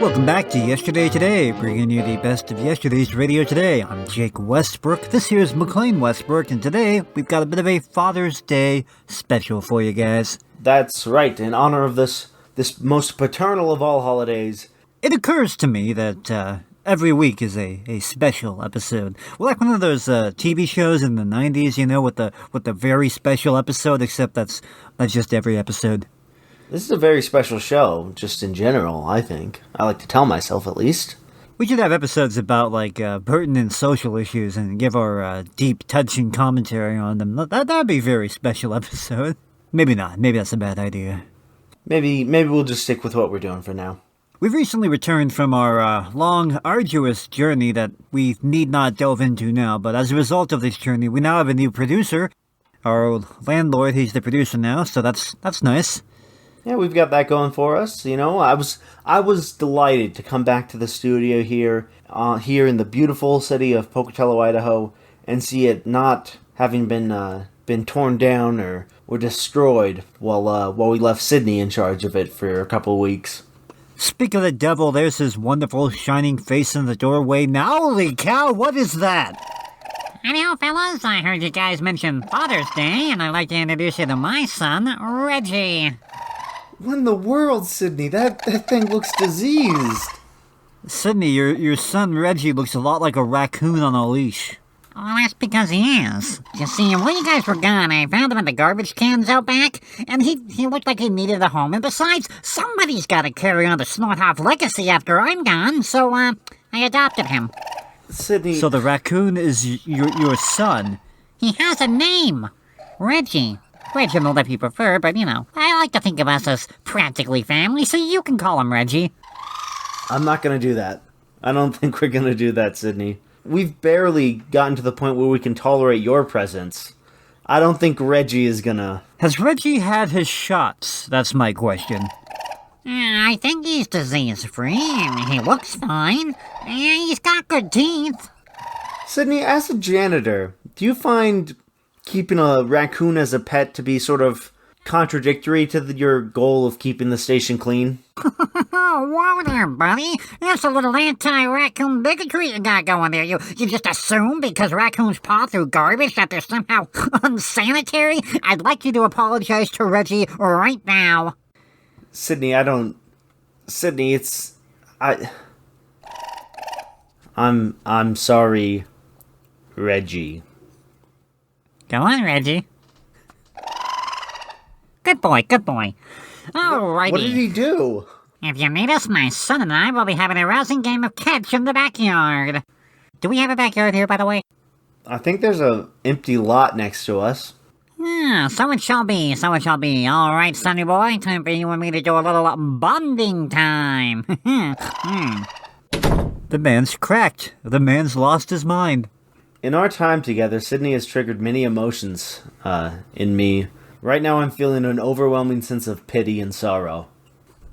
Welcome back to Yesterday Today, bringing you the best of yesterday's radio today. I'm Jake Westbrook. This here is McLean Westbrook, and today we've got a bit of a Father's Day special for you guys. That's right. In honor of this most paternal of all holidays, it occurs to me that every week is a special episode. Well, like one of those TV shows in the 90s, you know, with the very special episode, except that's just every episode. This is a very special show, just in general, I think. I like to tell myself, at least. We should have episodes about, like, pertinent social issues and give our deep, touching commentary on them. That'd be a very special episode. Maybe not. Maybe that's a bad idea. Maybe we'll just stick with what we're doing for now. We've recently returned from our long, arduous journey that we need not delve into now, but as a result of this journey, we now have a new producer. Our landlord, he's the producer now, so that's nice. Yeah, we've got that going for us. You know, I was delighted to come back to the studio here in the beautiful city of Pocatello, Idaho, and see it not having been torn down or destroyed while we left Sydney in charge of it for a couple of weeks. Speak of the devil, there's his wonderful shining face in the doorway. Now, holy cow, what is that? Hello, fellas. I heard you guys mention Father's Day, and I'd like to introduce you to my son, Reggie. What in the world, Sydney? That thing looks diseased. Sydney, your son Reggie looks a lot like a raccoon on a leash. Well, that's because he is. You see, while you guys were gone, I found him in the garbage cans out back, and he looked like he needed a home. And besides, somebody's got to carry on the Snorthoff legacy after I'm gone, so, I adopted him. Sydney... So the raccoon is your son? He has a name. Reggie. Reginald if you prefer, but, you know, I like to think of us as practically family, so you can call him Reggie. I'm not going to do that. I don't think we're going to do that, Sydney. We've barely gotten to the point where we can tolerate your presence. I don't think Reggie is going to... Has Reggie had his shots? That's my question. I think he's disease-free. He looks fine. He's got good teeth. Sydney, as a janitor, do you find keeping a raccoon as a pet to be sort of contradictory to your goal of keeping the station clean? Whoa there, buddy. That's a little anti-raccoon bigotry you got going there. You just assume because raccoons paw through garbage that they're somehow unsanitary? I'd like you to apologize to Reggie right now. Sydney, Sydney, I'm sorry, Reggie. Go on, Reggie. Good boy, good boy. Alrighty. What did he do? If you need us, my son and I will be having a rousing game of catch in the backyard. Do we have a backyard here, by the way? I think there's an empty lot next to us. So it shall be, so it shall be. Alright, sonny boy, time for you and me to do a little bonding time. The man's cracked. The man's lost his mind. In our time together, Sydney has triggered many emotions in me. Right now I'm feeling an overwhelming sense of pity and sorrow.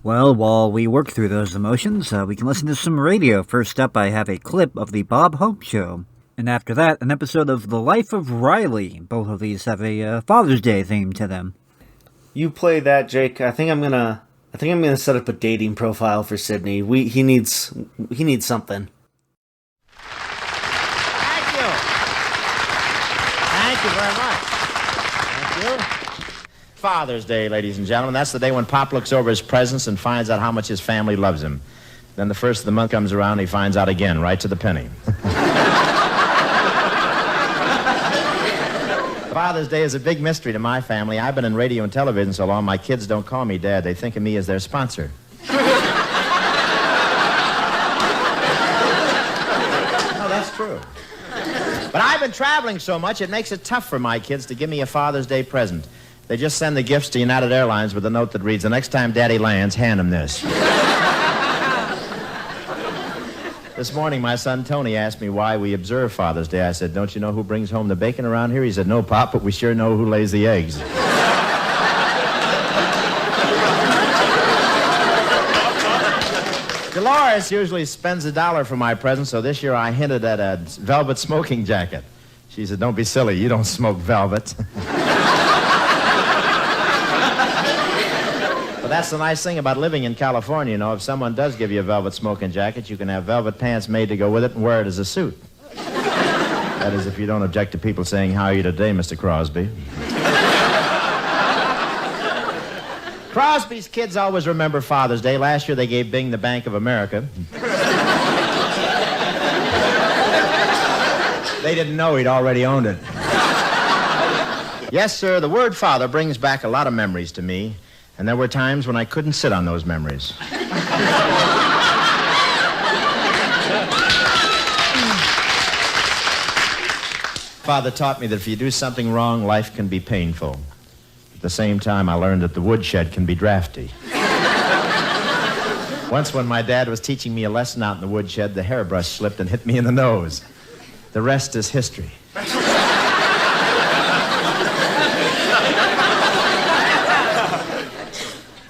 Well, while we work through those emotions, we can listen to some radio. First up, I have a clip of the Bob Hope Show. And after that, an episode of The Life of Riley. Both of these have a Father's Day theme to them. You play that, Jake. I think I'm gonna set up a dating profile for Sydney. He needs something. Thank you very much. Thank you. Father's Day, ladies and gentlemen. That's the day when Pop looks over his presents and finds out how much his family loves him. Then the first of the month comes around and he finds out again, right to the penny. Father's Day is a big mystery to my family. I've been in radio and television so long, my kids don't call me Dad. They think of me as their sponsor. No, that's true. But I've been traveling so much, it makes it tough for my kids to give me a Father's Day present. They just send the gifts to United Airlines with a note that reads, "The next time Daddy lands, hand him this." This morning, my son Tony asked me why we observe Father's Day. I said, "Don't you know who brings home the bacon around here?" He said, "No, Pop, but we sure know who lays the eggs." Dolores usually spends $1 for my present, so this year I hinted at a velvet smoking jacket. She said, "Don't be silly, you don't smoke velvet." But that's the nice thing about living in California, you know. If someone does give you a velvet smoking jacket, you can have velvet pants made to go with it and wear it as a suit. That is, if you don't object to people saying, "How are you today, Mr. Crosby?" Crosby's kids always remember Father's Day. Last year they gave Bing the Bank of America. They didn't know he'd already owned it. Yes, sir, the word father brings back a lot of memories to me, and there were times when I couldn't sit on those memories. Father taught me that if you do something wrong, life can be painful. At the same time, I learned that the woodshed can be drafty. Once when my dad was teaching me a lesson out in the woodshed, the hairbrush slipped and hit me in the nose. The rest is history.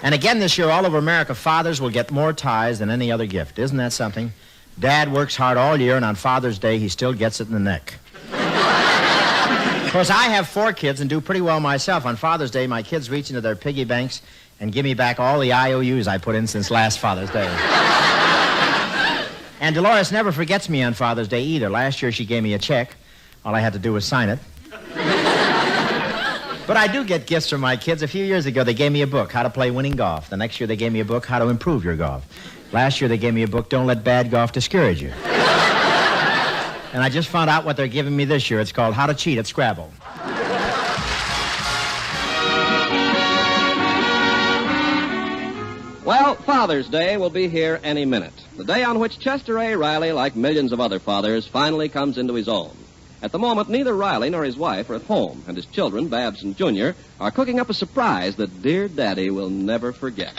And again this year, all over America, fathers will get more ties than any other gift. Isn't that something? Dad works hard all year, and on Father's Day, he still gets it in the neck. Of course, I have 4 kids and do pretty well myself. On Father's Day, my kids reach into their piggy banks and give me back all the IOUs I put in since last Father's Day. And Dolores never forgets me on Father's Day either. Last year, she gave me a check. All I had to do was sign it. But I do get gifts from my kids. A few years ago, they gave me a book, How to Play Winning Golf. The next year, they gave me a book, How to Improve Your Golf. Last year, they gave me a book, Don't Let Bad Golf Discourage You. And I just found out what they're giving me this year. It's called How to Cheat at Scrabble. Well, Father's Day will be here any minute. The day on which Chester A. Riley, like millions of other fathers, finally comes into his own. At the moment, neither Riley nor his wife are at home, and his children, Babs and Junior, are cooking up a surprise that dear Daddy will never forget.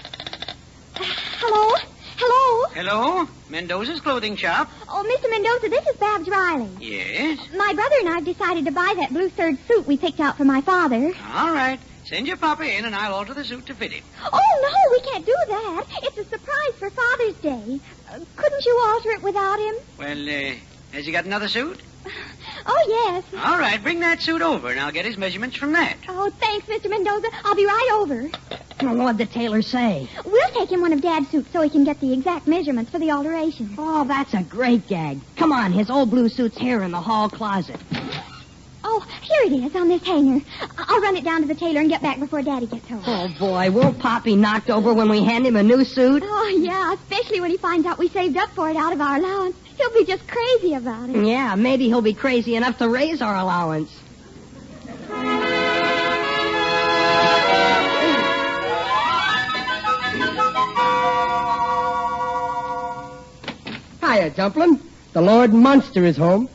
Hello? Hello? Hello? Mendoza's clothing shop? Oh, Mr. Mendoza, this is Babs Riley. Yes? My brother and I have decided to buy that blue serge suit we picked out for my father. All right. Send your papa in, and I'll alter the suit to fit him. Oh, no, we can't do that. It's a surprise for Father's Day. Couldn't you alter it without him? Well, has he got another suit? Oh, yes. All right, bring that suit over, and I'll get his measurements from that. Oh, thanks, Mr. Mendoza. I'll be right over. What'd the tailor say? We'll take him one of Dad's suits so he can get the exact measurements for the alteration. Oh, that's a great gag. Come on, his old blue suit's here in the hall closet. Oh, here it is on this hanger. I'll run it down to the tailor and get back before Daddy gets home. Oh, boy, won't Pop be knocked over when we hand him a new suit? Oh, yeah, especially when he finds out we saved up for it out of our allowance. He'll be just crazy about it. Yeah, maybe he'll be crazy enough to raise our allowance. Hiya, Dumpling. The Lord Monster is home.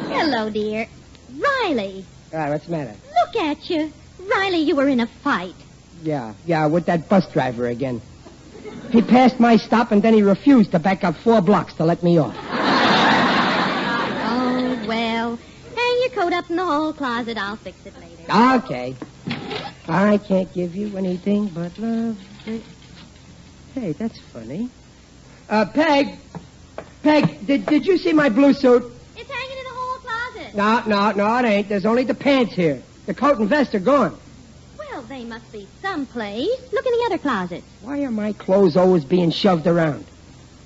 Hello, dear. Riley, All right, what's the matter? look at you. Riley, you were in a fight. Yeah, with that bus driver again. He passed my stop, and then he refused to back up 4 blocks to let me off. Oh, well, hang your coat up in the hall closet. I'll fix it later. Okay. I can't give you anything but love. Hey, that's funny. Peg, did you see my blue suit? It's hanging in the hall closet. No, it ain't. There's only the pants here. The coat and vest are gone. Well, they must be someplace. Look in the other closet. Why are my clothes always being shoved around?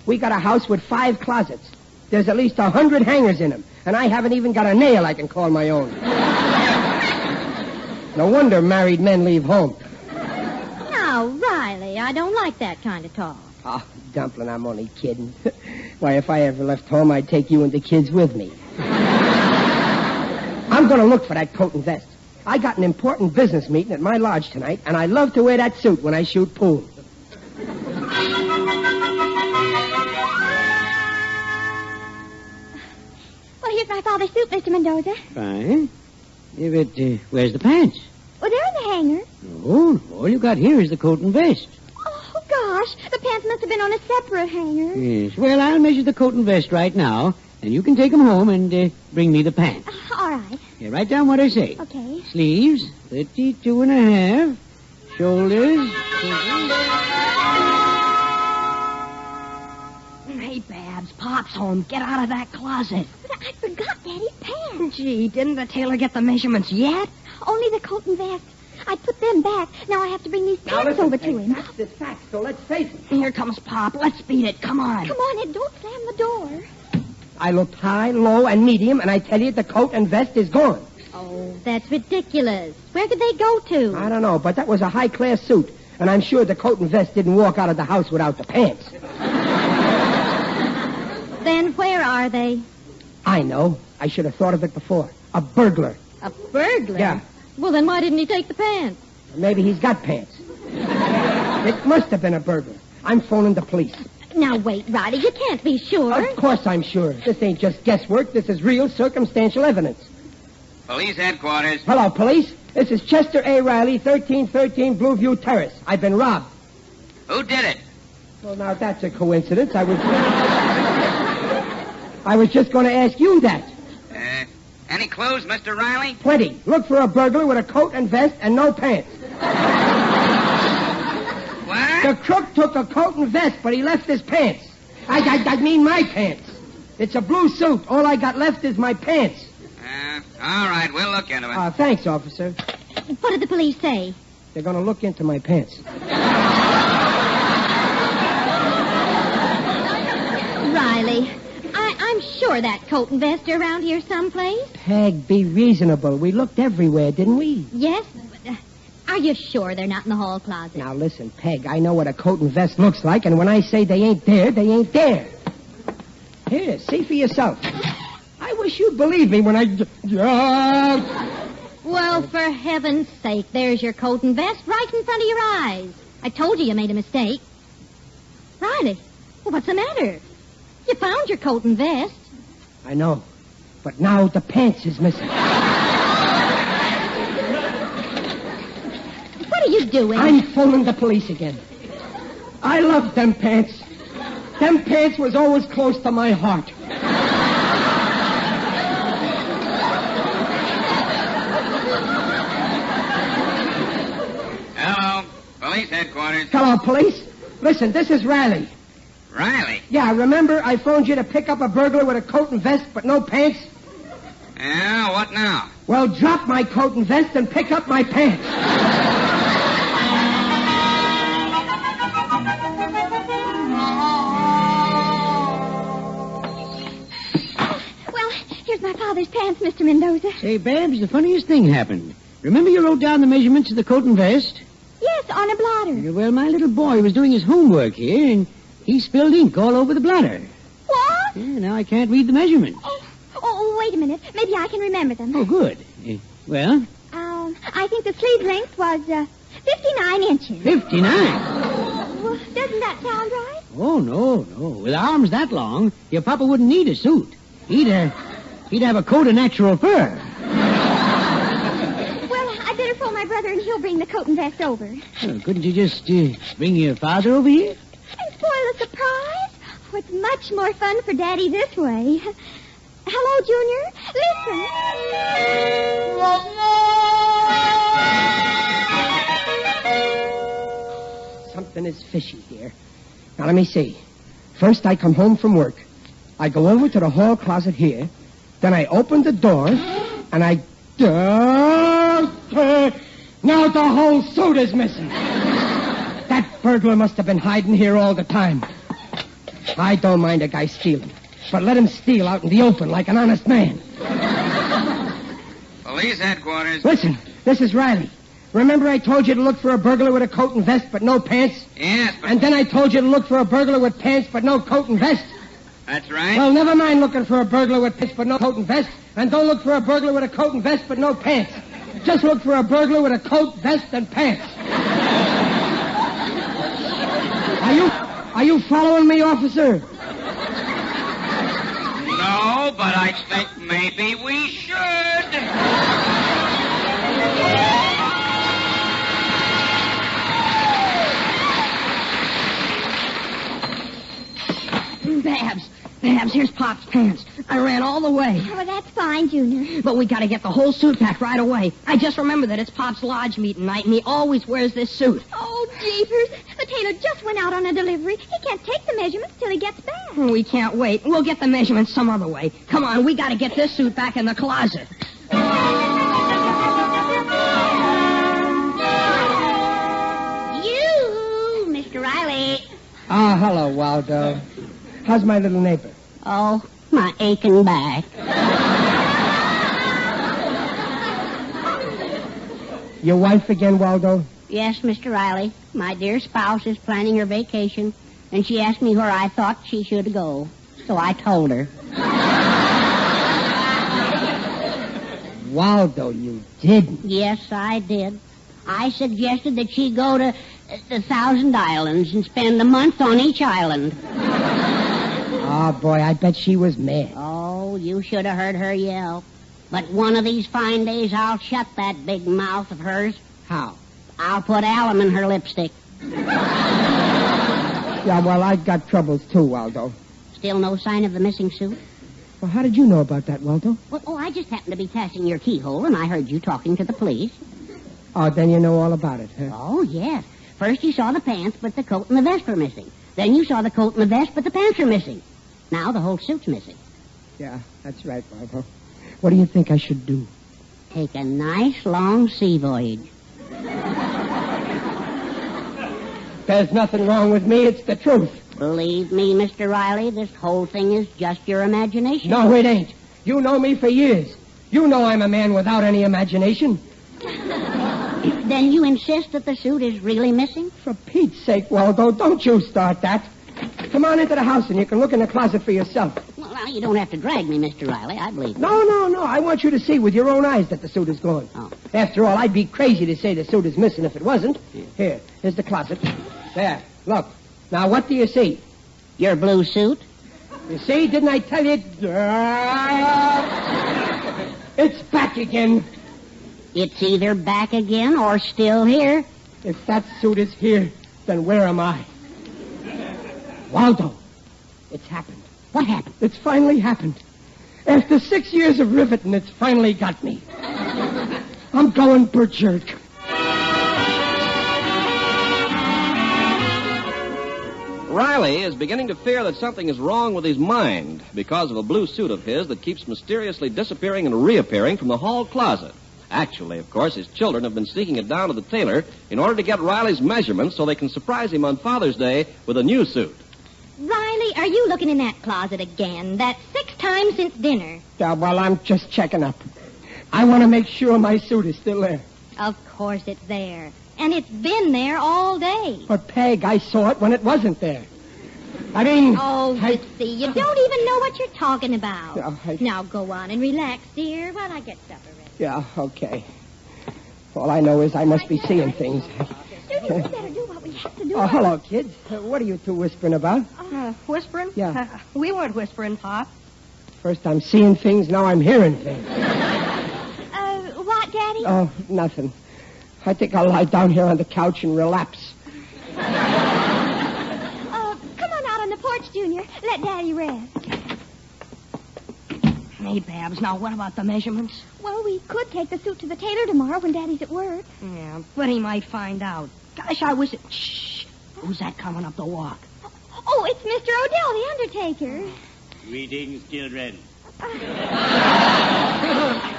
We got a house with 5 closets. There's at least 100 hangers in them, and I haven't even got a nail I can call my own. No wonder married men leave home. Now, Riley, I don't like that kind of talk. Oh, Dumpling, I'm only kidding. Why, if I ever left home, I'd take you and the kids with me. I'm going to look for that coat and vest. I got an important business meeting at my lodge tonight, and I love to wear that suit when I shoot pool. Well, here's my father's suit, Mr. Mendoza. Fine. Yeah, but where's the pants? Oh, they're in the hanger. Oh, all you got here is the coat and vest. Oh, gosh. The pants must have been on a separate hanger. Yes. Well, I'll measure the coat and vest right now, and you can take them home and bring me the pants. All right. Yeah, write down what I say. Okay. Sleeves, 32 and a half. Shoulders. Hey, Babs, Pop's home. Get out of that closet. But I forgot Daddy's pants. Gee, didn't the tailor get the measurements yet? Only the coat and vest. I'd put them back. Now I have to bring these pants over to him. That's the fact, so let's face it. Here comes Pop. Let's beat it. Come on. Come on, Ed, don't slam the door. I looked high, low, and medium, and I tell you the coat and vest is gone. Oh, that's ridiculous. Where could they go to? I don't know, but that was a high-class suit, and I'm sure the coat and vest didn't walk out of the house without the pants. Then where are they? I know. I should have thought of it before. A burglar. A burglar? Yeah. Well, then why didn't he take the pants? Maybe he's got pants. It must have been a burglar. I'm phoning the police. Now, wait, Riley, you can't be sure. Of course I'm sure. This ain't just guesswork. This is real circumstantial evidence. Police headquarters. Hello, police. This is Chester A. Riley, 1313 Blueview Terrace. I've been robbed. Who did it? Well, now, that's a coincidence. I was just going to ask you that. Any clues, Mr. Riley? Plenty. Look for a burglar with a coat and vest and no pants. What? The crook took a coat and vest, but he left his pants. I mean my pants. It's a blue suit. All I got left is my pants. All right, we'll look into it. Thanks, officer. What did the police say? They're going to look into my pants. Riley, I'm sure that coat and vest are around here someplace. Peg, be reasonable. We looked everywhere, didn't we? Yes, but are you sure they're not in the hall closet? Now, listen, Peg, I know what a coat and vest looks like, and when I say they ain't there, they ain't there. Here, see for yourself. I wish you'd believe me when I... Well, for heaven's sake, there's your coat and vest right in front of your eyes. I told you made a mistake. Riley, well, what's the matter? You found your coat and vest. I know, but now the pants is missing. What are you doing? I'm phoning the police again. I love them pants. Them pants was always close to my heart. Hello, police headquarters. Hello, police. Listen, this is Riley. Riley? Yeah, remember I phoned you to pick up a burglar with a coat and vest but no pants? Yeah, what now? Well, drop my coat and vest and pick up my pants. Well, here's my father's pants, Mr. Mendoza. Say, Babs, the funniest thing happened. Remember you wrote down the measurements of the coat and vest? Yes, on a blotter. Well, my little boy was doing his homework here, and he spilled ink all over the blotter. What? Yeah, now I can't read the measurements. Oh, wait a minute. Maybe I can remember them. Oh, good. Well? I think the sleeve length was 59 inches. 59? Well, doesn't that sound right? Oh, no. With arms that long, your papa wouldn't need a suit. He'd have a coat of natural fur. Well, I better phone my brother and he'll bring the coat and vest over. Well, couldn't you just bring your father over here? And spoil the surprise? Oh, it's much more fun for Daddy this way. Hello, Junior. Listen. Something is fishy here. Now, let me see. First, I come home from work. I go over to the hall closet here. Then I open the door, and I... Now the whole suit is missing. That burglar must have been hiding here all the time. I don't mind a guy stealing, but let him steal out in the open like an honest man. Police headquarters. Listen, this is Riley. Remember I told you to look for a burglar with a coat and vest but no pants? Yes, but... And then I told you to look for a burglar with pants but no coat and vest? That's right. Well, never mind looking for a burglar with pants but no coat and vest. And don't look for a burglar with a coat and vest but no pants. Just look for a burglar with a coat, vest, and pants. Are you following me, officer? No, but I think maybe we should. Babs, here's Pop's pants. I ran all the way. Oh, well, that's fine, Junior. But we got to get the whole suit back right away. I just remembered that it's Pop's lodge meeting night, and he always wears this suit. Oh, jeepers. The tailor just went out on a delivery. He can't take the measurements till he gets back. We can't wait. We'll get the measurements some other way. Come on, we got to get this suit back in the closet. hello, Waldo. How's my little neighbor? Oh, my aching back. Your wife again, Waldo? Yes, Mr. Riley. My dear spouse is planning her vacation, and she asked me where I thought she should go. So I told her. Waldo, you didn't. Yes, I did. I suggested that she go to the Thousand Islands and spend a month on each island. Oh, boy, I bet she was mad. Oh, you should have heard her yell. But one of these fine days, I'll shut that big mouth of hers. How? I'll put alum in her lipstick. Yeah, well, I got troubles too, Waldo. Still no sign of the missing suit? Well, how did you know about that, Waldo? Well, I just happened to be passing your keyhole, and I heard you talking to the police. Oh, then you know all about it, huh? Oh, yes. First you saw the pants, but the coat and the vest were missing. Then you saw the coat and the vest, but the pants were missing. Now the whole suit's missing. Yeah, that's right, Waldo. What do you think I should do? Take a nice long sea voyage. There's nothing wrong with me. It's the truth. Believe me, Mr. Riley, this whole thing is just your imagination. No, it ain't. You know me for years. You know I'm a man without any imagination. Then you insist that the suit is really missing? For Pete's sake, Waldo, don't you start that. Come on into the house and you can look in the closet for yourself. Well, now, you don't have to drag me, Mr. Riley. I believe you. No. I want you to see with your own eyes that the suit is gone. Oh. After all, I'd be crazy to say the suit is missing if it wasn't. Here's the closet. There, look. Now, what do you see? Your blue suit? You see, didn't I tell you? It's back again. It's either back again or still here. If that suit is here, then where am I? Waldo, it's happened. What happened? It's finally happened. After 6 years of riveting, it's finally got me. I'm going berserk. Riley is beginning to fear that something is wrong with his mind because of a blue suit of his that keeps mysteriously disappearing and reappearing from the hall closet. Actually, of course, his children have been sneaking it down to the tailor in order to get Riley's measurements so they can surprise him on Father's Day with a new suit. Riley, are you looking in that closet again? That's 6 times since dinner. Yeah, well, I'm just checking up. I want to make sure my suit is still there. Of course it's there. And it's been there all day. But, Peg, I saw it when it wasn't there. I mean... Oh, see, you don't even know what you're talking about. Yeah, Now, go on and relax, dear, while I get supper ready. Yeah, okay. All I know is I must be seeing things. Judy, we better do what we have to do. Oh, hello, kids. What are you two whispering about? Whispering? Yeah. We weren't whispering, Pop. First I'm seeing things, now I'm hearing things. What, Daddy? Oh, nothing. I think I'll lie down here on the couch and relapse. Come on out on the porch, Junior. Let Daddy rest. Hey, Babs, now what about the measurements? Well, we could take the suit to the tailor tomorrow when Daddy's at work. Yeah, but he might find out. Gosh, I wish it... Shh! Who's that coming up the walk? Oh, it's Mr. Odell, the undertaker. Greetings, children.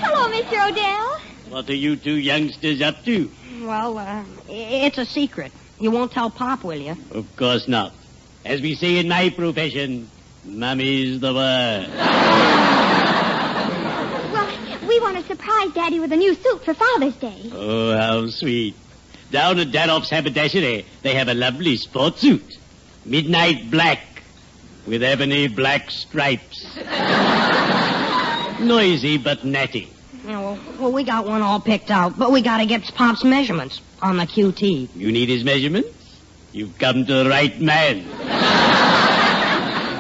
Hello, Mr. Odell. What are you two youngsters up to? Well, it's a secret. You won't tell Pop, will you? Of course not. As we say in my profession, Mummy's the word. Well, we want to surprise Daddy with a new suit for Father's Day. Oh, how sweet. Down at Dadoff's haberdashery, they have a lovely sport suit. Midnight black with ebony black stripes. Noisy but natty. Yeah, well, we got one all picked out, but we got to get Pop's measurements on the QT. You need his measurements? You've come to the right man.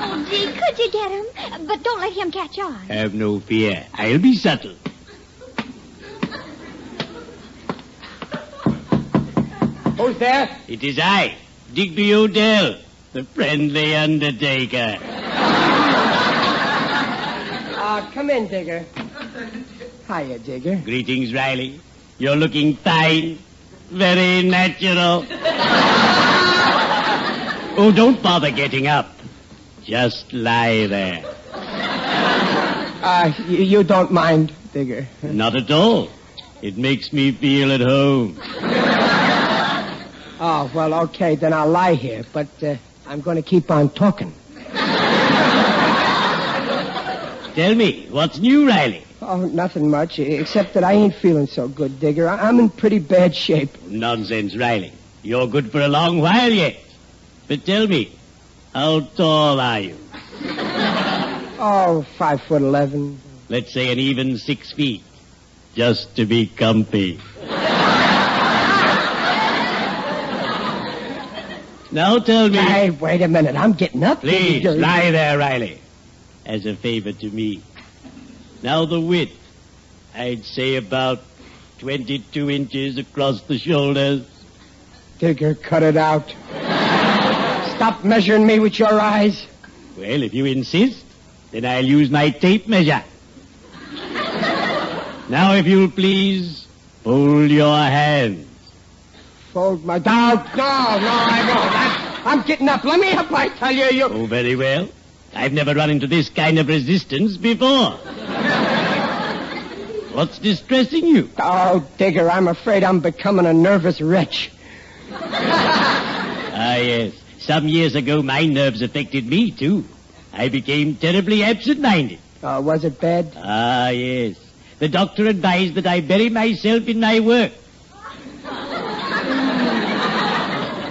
Oh, gee, could you get him? But don't let him catch on. Have no fear. I'll be subtle. Who's there? It is I, Digby Odell, the friendly undertaker. Come in, Digger. Hiya, Digger. Greetings, Riley. You're looking fine. Very natural. Oh, don't bother getting up. Just lie there. You don't mind, Digger? Not at all. It makes me feel at home. Oh, well, okay, then I'll lie here. But I'm going to keep on talking. Tell me, what's new, Riley? Oh, nothing much, except that I ain't feeling so good, Digger. I'm in pretty bad shape. Nonsense, Riley. You're good for a long while yet. But tell me, how tall are you? Oh, 5'11". Let's say an even 6 feet. Just to be comfy. Now tell me... Hey, wait a minute. I'm getting up. Please, lie there, Riley. As a favor to me. Now the width. I'd say about 22 inches across the shoulders. Digger, cut it out. Stop measuring me with your eyes. Well, if you insist, then I'll use my tape measure. Now, if you'll please, fold your hands. Fold my... No, I won't. I'm getting up. Let me up, I tell you. Oh, very well. I've never run into this kind of resistance before. What's distressing you? Oh, Digger, I'm afraid I'm becoming a nervous wretch. Ah, yes. Some years ago, my nerves affected me, too. I became terribly absent-minded. Was it bad? Ah, yes. The doctor advised that I bury myself in my work.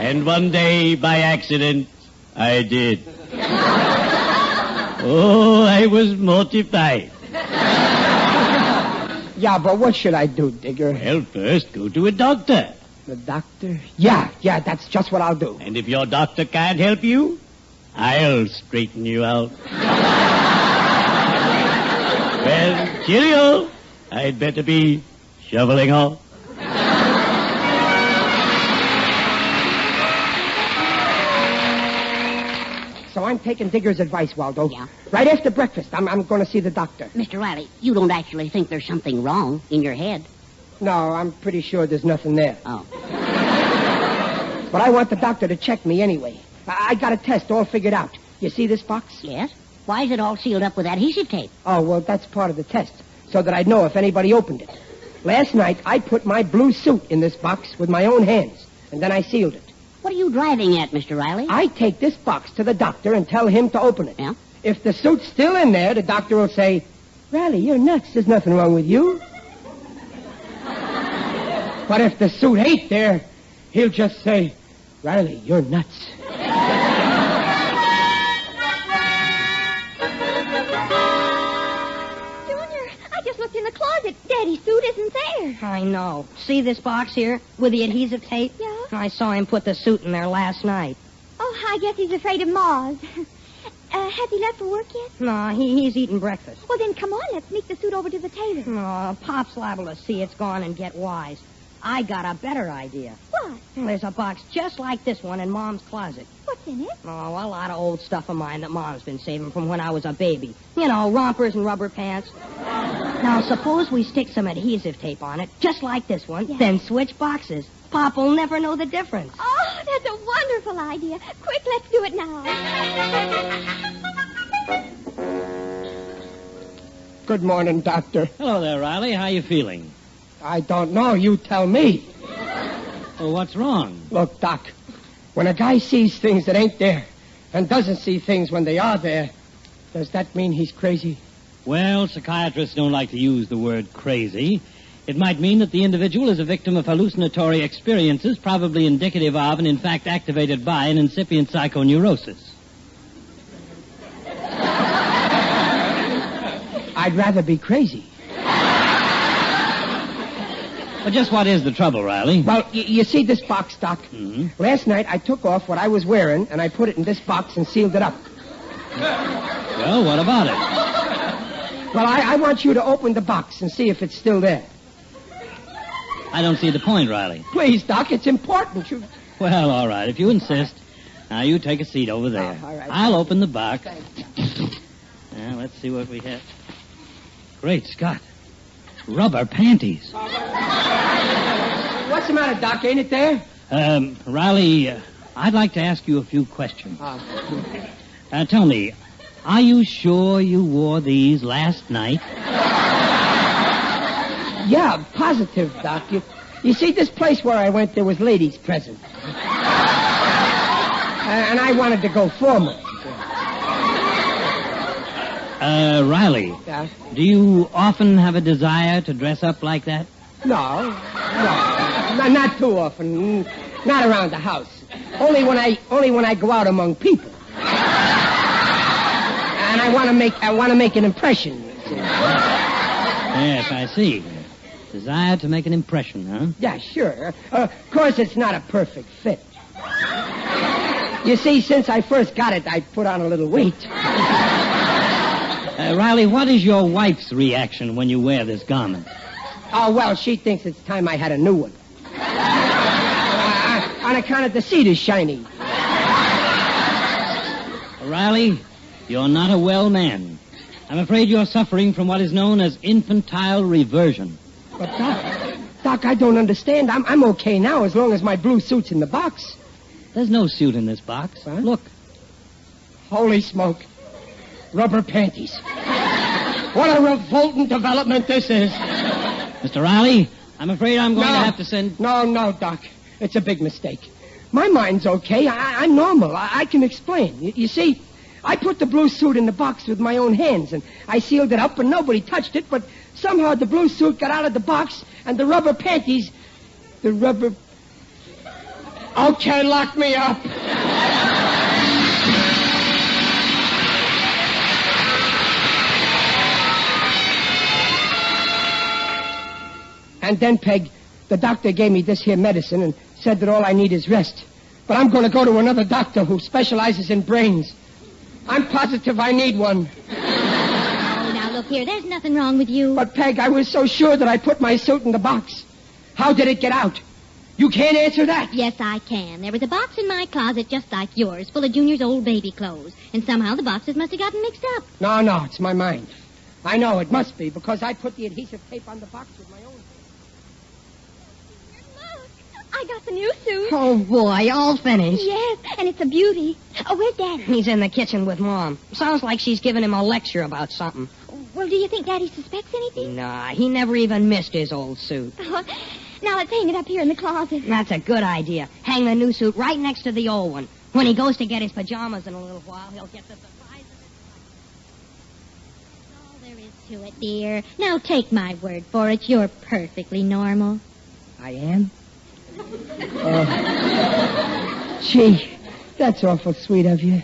And one day, by accident, I did. Oh, I was mortified. Yeah, but what should I do, Digger? Well, first, go to a doctor. The doctor? Yeah, that's just what I'll do. And if your doctor can't help you, I'll straighten you out. Well, cheerio. I'd better be shoveling off. So I'm taking Digger's advice, Waldo. Yeah? Right after breakfast, I'm going to see the doctor. Mr. Riley, you don't actually think there's something wrong in your head? No, I'm pretty sure there's nothing there. Oh. But I want the doctor to check me anyway. I got a test all figured out. You see this box? Yes? Why is it all sealed up with adhesive tape? Oh, well, that's part of the test, so that I'd know if anybody opened it. Last night, I put my blue suit in this box with my own hands, and then I sealed it. What are you driving at, Mr. Riley? I take this box to the doctor and tell him to open it. Yeah? If the suit's still in there, the doctor will say, Riley, you're nuts. There's nothing wrong with you. But if the suit ain't there, he'll just say, Riley, you're nuts. Looked in the closet. Daddy's suit isn't there. I know. See this box here with the adhesive tape? Yeah. I saw him put the suit in there last night. Oh, I guess he's afraid of moths. Has he left for work yet? No, he's eating breakfast. Well, then come on. Let's sneak the suit over to the tailor. No, Pop's liable to see it's gone and get wise. I got a better idea. What? There's a box just like this one in Mom's closet. What's in it? Oh, a lot of old stuff of mine that Mom's been saving from when I was a baby. You know, rompers and rubber pants. Now, suppose we stick some adhesive tape on it, just like this one, then switch boxes. Pop will never know the difference. Oh, that's a wonderful idea. Quick, let's do it now. Good morning, Doctor. Hello there, Riley. How you feeling? I don't know. You tell me. Well, what's wrong? Look, Doc, when a guy sees things that ain't there and doesn't see things when they are there, does that mean he's crazy? Well, psychiatrists don't like to use the word crazy. It might mean that the individual is a victim of hallucinatory experiences, probably indicative of and, in fact, activated by an incipient psychoneurosis. I'd rather be crazy. But just what is the trouble, Riley? Well, you see this box, Doc? Mm-hmm. Last night I took off what I was wearing, and I put it in this box and sealed it up. Well, what about it? Well, I want you to open the box and see if it's still there. I don't see the point, Riley. Please, Doc, it's important. Well, all right, if you insist. Now, you take a seat over there. All right. I'll open the box. Thanks. Now, let's see what we have. Great Scott. Rubber panties. What's the matter, Doc? Ain't it there? Riley, I'd like to ask you a few questions. Tell me, are you sure you wore these last night? Yeah, positive, Doc. You see, this place where I went, there was ladies present. And I wanted to go formal. Riley. Yeah? Do you often have a desire to dress up like that? No. Not too often. Not around the house. Only when I go out among people. And I want to make an impression. Yes, I see. Desire to make an impression, huh? Yeah, sure. Of course, it's not a perfect fit. You see, since I first got it, I put on a little weight. Riley, what is your wife's reaction when you wear this garment? Oh, well, she thinks it's time I had a new one. On account of the seat is shiny. Riley, you're not a well man. I'm afraid you're suffering from what is known as infantile reversion. But, Doc, I don't understand. I'm okay now as long as my blue suit's in the box. There's no suit in this box. Huh? Look. Holy smoke. Rubber panties. What a revolting development this is. Mr. Riley, I'm afraid I'm going to have to send... No, Doc. It's a big mistake. My mind's okay. I'm normal. I can explain. You see, I put the blue suit in the box with my own hands, and I sealed it up, and nobody touched it, but somehow the blue suit got out of the box, and the rubber panties... Okay, lock me up. And then, Peg, the doctor gave me this here medicine and said that all I need is rest. But I'm going to go to another doctor who specializes in brains. I'm positive I need one. Oh, now, look here. There's nothing wrong with you. But, Peg, I was so sure that I put my suit in the box. How did it get out? You can't answer that. Yes, I can. There was a box in my closet just like yours, full of Junior's old baby clothes. And somehow the boxes must have gotten mixed up. No, it's my mind. I know it must be, because I put the adhesive tape on the box with my own hand. I got the new suit. Oh, boy, all finished. Yes, and it's a beauty. Oh, where's Daddy? He's in the kitchen with Mom. Sounds like she's giving him a lecture about something. Well, do you think Daddy suspects anything? Nah, he never even missed his old suit. Now let's hang it up here in the closet. That's a good idea. Hang the new suit right next to the old one. When he goes to get his pajamas in a little while, he'll get the surprise of his life. That's all there is to it, dear. Now take my word for it. You're perfectly normal. I am? Gee, that's awful sweet of you.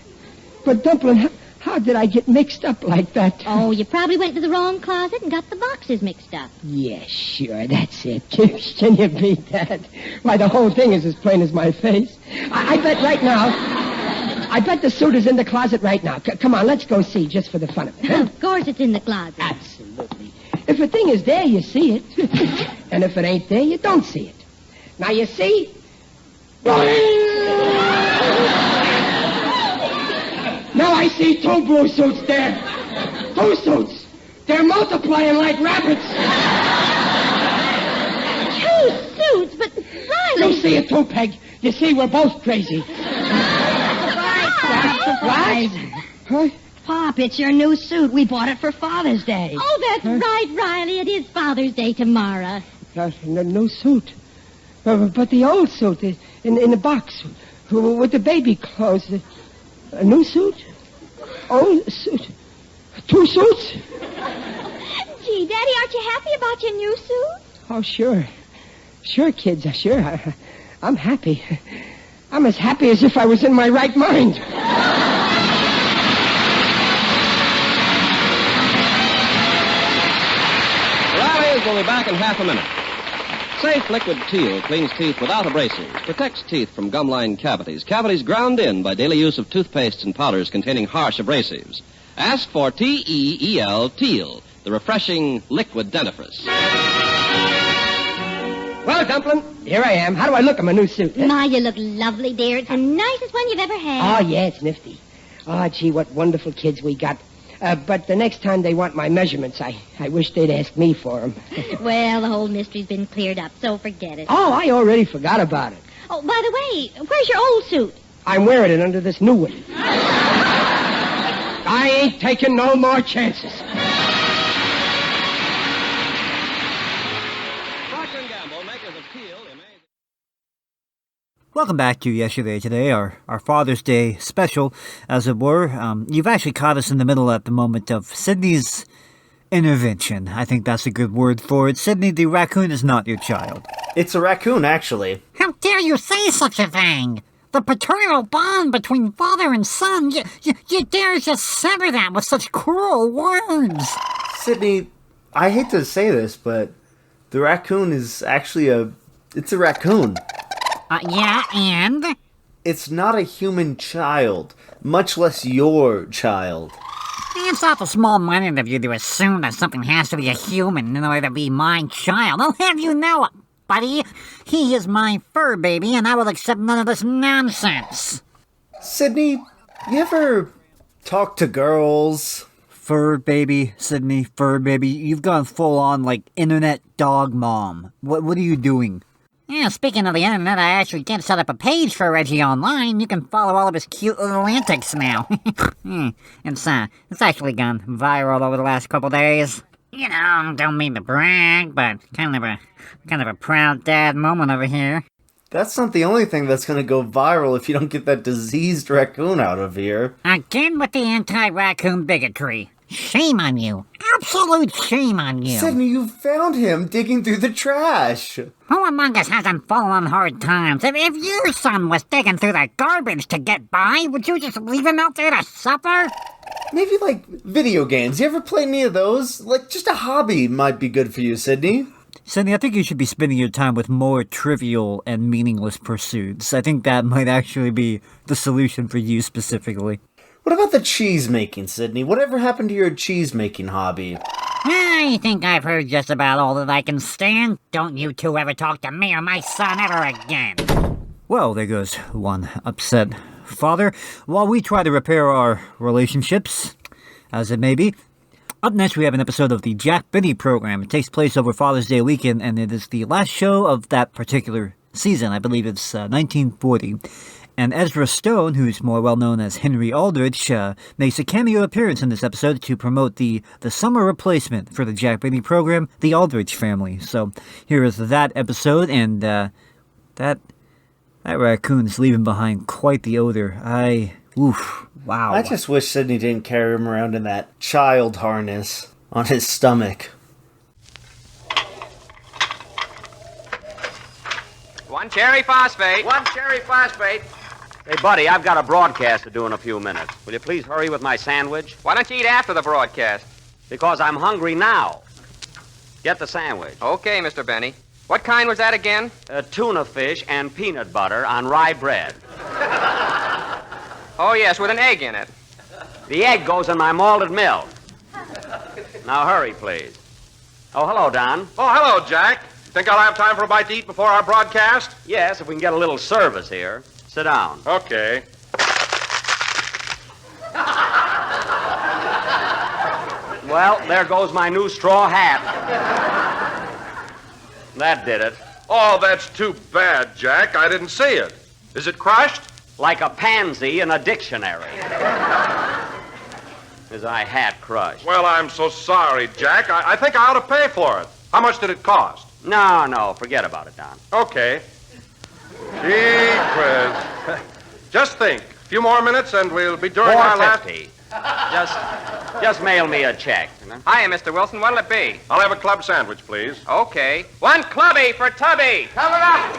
But, Dumpling, how did I get mixed up like that? Oh, you probably went to the wrong closet and got the boxes mixed up. Yeah, sure, that's it. Can you beat that? Why, the whole thing is as plain as my face. I bet right now... I bet the suit is in the closet right now. Come on, let's go see, just for the fun of it. Huh? Of course it's in the closet. Absolutely. If a thing is there, you see it. And if it ain't there, you don't see it. Now, you see... Now I see two blue suits there. Two suits. They're multiplying like rabbits. Two suits, but Riley... You see it too, Peg. You see, we're both crazy. Surprise. Huh? Pop, it's your new suit. We bought it for Father's Day. Oh, that's right, Riley. It is Father's Day tomorrow. No suit. But the old suit in the box with the baby clothes. A new suit? Old suit? Two suits? Gee, Daddy, aren't you happy about your new suit? Oh, sure. Sure, kids, sure. I'm happy. I'm as happy as if I was in my right mind. Riley's will be back in half a minute. Safe Liquid Teal cleans teeth without abrasives, protects teeth from gum-lined cavities, cavities ground in by daily use of toothpastes and powders containing harsh abrasives. Ask for T-E-E-L, Teal, the refreshing liquid dentifrice. Well, Dumpling, here I am. How do I look in my new suit? My, you look lovely, dear. It's the nicest one you've ever had. Oh, yeah, it's nifty. Oh, gee, what wonderful kids we got. But the next time they want my measurements, I wish they'd ask me for them. Well, the whole mystery's been cleared up, so forget it. Oh, I already forgot about it. Oh, by the way, where's your old suit? I'm wearing it under this new one. I ain't taking no more chances. Welcome back to Yesterday Today, our Father's Day special, as it were. You've actually caught us in the middle at the moment of Sydney's intervention. I think that's a good word for it. Sydney, the raccoon is not your child. It's a raccoon, actually. How dare you say such a thing? The paternal bond between father and son, you dare just sever that with such cruel words. Sydney, I hate to say this, but the raccoon is actually it's a raccoon. Yeah, and? It's not a human child, much less your child. It's awful small-minded of you to assume that something has to be a human in order to be my child. I'll have you know it, buddy. He is my fur baby, and I will accept none of this nonsense. Sydney, you ever talk to girls? Fur baby, Sydney, fur baby. You've gone full-on, like, internet dog mom. What are you doing? Yeah, speaking of the internet, I actually did set up a page for Reggie online. You can follow all of his cute little antics now. It's actually gone viral over the last couple days. You know, don't mean to brag, but kind of a proud dad moment over here. That's not the only thing that's going to go viral if you don't get that diseased raccoon out of here. Again with the anti-raccoon bigotry. Shame on you. Absolute shame on you. Sydney, you found him digging through the trash. Who among us hasn't fallen on hard times? If your son was digging through the garbage to get by, would you just leave him out there to suffer? Maybe, like, video games. You ever play any of those? Like, just a hobby might be good for you, Sydney. Sydney, I think you should be spending your time with more trivial and meaningless pursuits. I think that might actually be the solution for you specifically. What about the cheese making, Sydney? Whatever happened to your cheese making hobby? I think I've heard just about all that I can stand. Don't you two ever talk to me or my son ever again. Well, there goes one upset father. While we try to repair our relationships, as it may be, up next we have an episode of the Jack Benny program. It takes place over Father's Day weekend, and it is the last show of that particular season. I believe it's 1940. And Ezra Stone, who's more well known as Henry Aldrich, makes a cameo appearance in this episode to promote the summer replacement for the Jack Benny program, The Aldrich Family. So here is that episode, and that raccoon's leaving behind quite the odor. Wow. I just wish Sydney didn't carry him around in that child harness on his stomach. One cherry phosphate. One cherry phosphate. Hey, buddy, I've got a broadcast to do in a few minutes. Will you please hurry with my sandwich? Why don't you eat after the broadcast? Because I'm hungry now. Get the sandwich. Okay, Mr. Benny. What kind was that again? Tuna fish and peanut butter on rye bread. Oh, yes, with an egg in it. The egg goes in my malted milk. Now hurry, please. Oh, hello, Don. Oh, hello, Jack. Think I'll have time for a bite to eat before our broadcast? Yes, if we can get a little service here. Sit down. Okay. Well, there goes my new straw hat. That did it. Oh, that's too bad, Jack. I didn't see it. Is it crushed? Like a pansy in a dictionary. Is my hat crushed? Well, I'm so sorry, Jack. I think I ought to pay for it. How much did it cost? No, forget about it, Don. Okay. Gee whiz. Just think. A few more minutes and we'll be during our last... $4.50. Just mail me a check. Hiya, Mr. Wilson. What'll it be? I'll have a club sandwich, please. Okay. One clubby for Tubby. Coming up.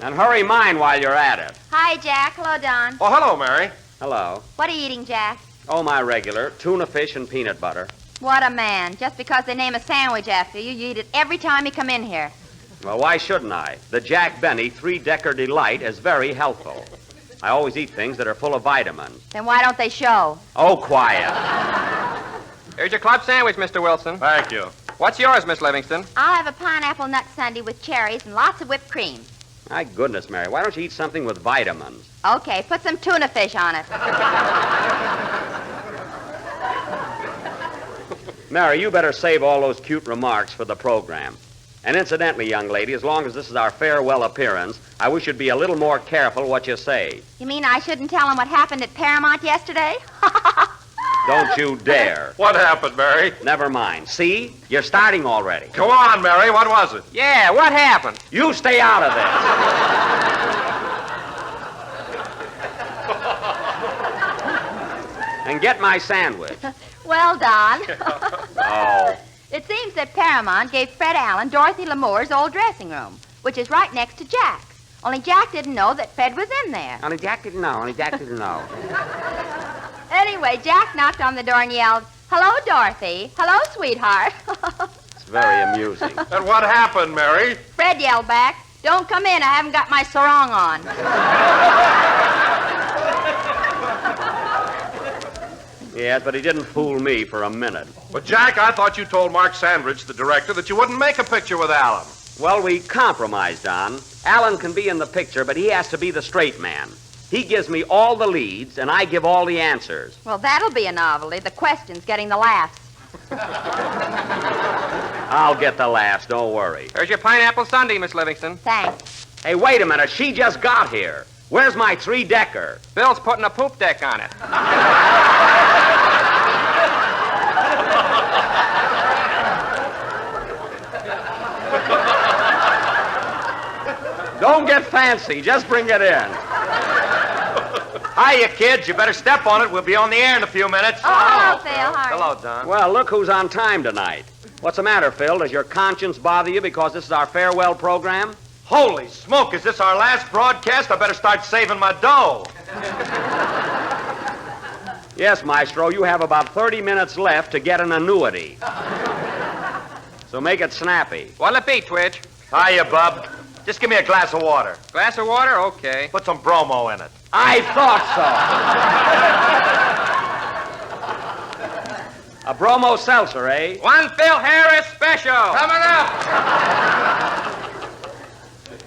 And hurry mine while you're at it. Hi, Jack. Hello, Don. Oh, hello, Mary. Hello. What are you eating, Jack? Oh, my regular. Tuna fish and peanut butter. What a man. Just because they name a sandwich after you, you eat it every time you come in here. Well, why shouldn't I? The Jack Benny 3-Decker Delight is very healthful. I always eat things that are full of vitamins. Then why don't they show? Oh, quiet. Here's your club sandwich, Mr. Wilson. Thank you. What's yours, Miss Livingston? I'll have a pineapple nut sundae with cherries and lots of whipped cream. My goodness, Mary, why don't you eat something with vitamins? Okay, put some tuna fish on it. Mary, you better save all those cute remarks for the program. And incidentally, young lady, as long as this is our farewell appearance, I wish you'd be a little more careful what you say. You mean I shouldn't tell him what happened at Paramount yesterday? Don't you dare. What happened, Mary? Never mind. See? You're starting already. Go on, Mary. What was it? Yeah, what happened? You stay out of this. And get my sandwich. Well, Don. Oh. It seems that Paramount gave Fred Allen Dorothy Lamour's old dressing room, which is right next to Jack's. Only Jack didn't know that Fred was in there. Only Jack didn't know. Anyway, Jack knocked on the door and yelled, "Hello, Dorothy. Hello, sweetheart." It's very amusing. And what happened, Mary? Fred yelled back, "Don't come in. I haven't got my sarong on." Yes, but he didn't fool me for a minute. But, Jack, I thought you told Mark Sandridge, the director, that you wouldn't make a picture with Alan. Well, we compromised, Don. Alan can be in the picture, but he has to be the straight man. He gives me all the leads, and I give all the answers. Well, that'll be a novelty. The questions getting the laughs. I'll get the laughs, don't worry. Here's your pineapple sundae, Miss Livingston. Thanks. Hey, wait a minute. She just got here. Where's my three-decker? Bill's putting a poop deck on it. Don't get fancy. Just bring it in. Hiya, kids. You better step on it. We'll be on the air in a few minutes. Oh, hello, Phil. How are you? Hello, Don. Well, look who's on time tonight. What's the matter, Phil? Does your conscience bother you because this is our farewell program? Holy smoke, is this our last broadcast? I better start saving my dough. Yes, Maestro, you have about 30 minutes left to get an annuity. So make it snappy. What'll it be, Twitch? Hiya, Bub. Just give me a glass of water. Glass of water? Okay. Put some bromo in it. I thought so. A bromo seltzer, eh? One Phil Harris special. Coming up.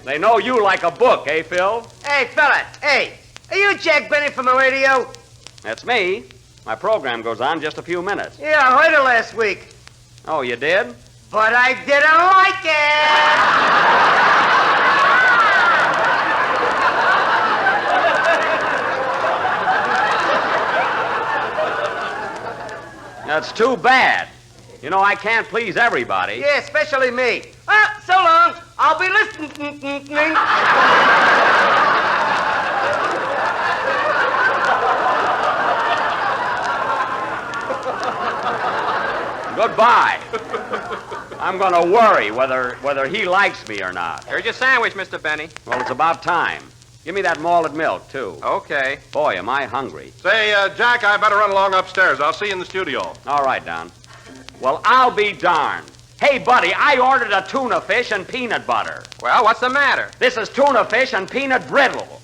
They know you like a book, eh, Phil? Hey, fella. Hey, are you Jack Benny from the radio? That's me. My program goes on just a few minutes. Yeah, I heard it last week. Oh, you did? But I didn't like it. That's too bad. You know, I can't please everybody. Yeah, especially me. Well, so long. I'll be listening. Goodbye. I'm going to worry whether he likes me or not. Here's your sandwich, Mr. Benny. Well, it's about time. Give me that malted milk, too. Okay. Boy, am I hungry. Say, Jack, I better run along upstairs. I'll see you in the studio. All right, Don. Well, I'll be darned. Hey, buddy, I ordered a tuna fish and peanut butter. Well, what's the matter? This is tuna fish and peanut brittle.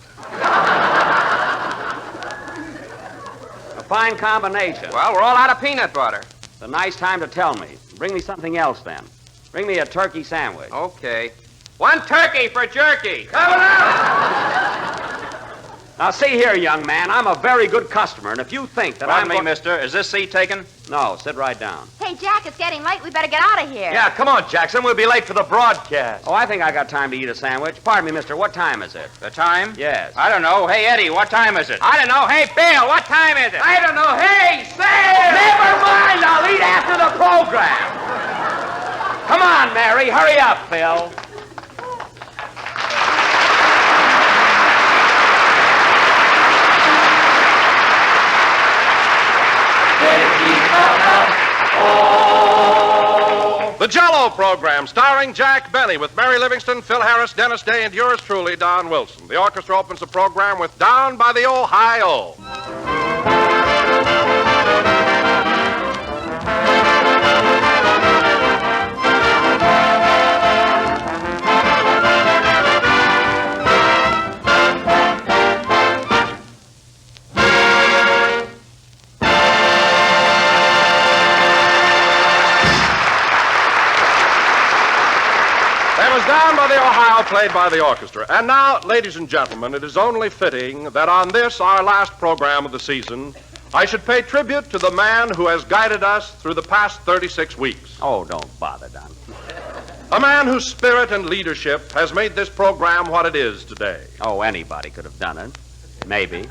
A fine combination. Well, we're all out of peanut butter. It's a nice time to tell me. Bring me something else, then. Bring me a turkey sandwich. Okay. One turkey for jerky. Coming up. Now, see here, young man. I'm a very good customer, and if you think that Pardon me, mister. Is this seat taken? No, sit right down. Hey, Jack, it's getting late. We better get out of here. Yeah, come on, Jackson. We'll be late for the broadcast. Oh, I think I got time to eat a sandwich. Pardon me, mister. What time is it? The time? Yes. I don't know. Hey, Eddie, what time is it? I don't know. Hey, Bill, what time is it? I don't know. Hey, Sam! Never mind. I'll eat after the program. Come on, Mary. Hurry up, Phil. The Jell-O program, starring Jack Benny, with Mary Livingston, Phil Harris, Dennis Day, and yours truly, Don Wilson. The orchestra opens the program with Down by the Ohio. Down by the Ohio, played by the orchestra. And now, ladies and gentlemen, it is only fitting that on this, our last program of the season, I should pay tribute to the man who has guided us through the past 36 weeks. Oh, don't bother, Don. A man whose spirit and leadership has made this program what it is today. Oh, anybody could have done it. Maybe.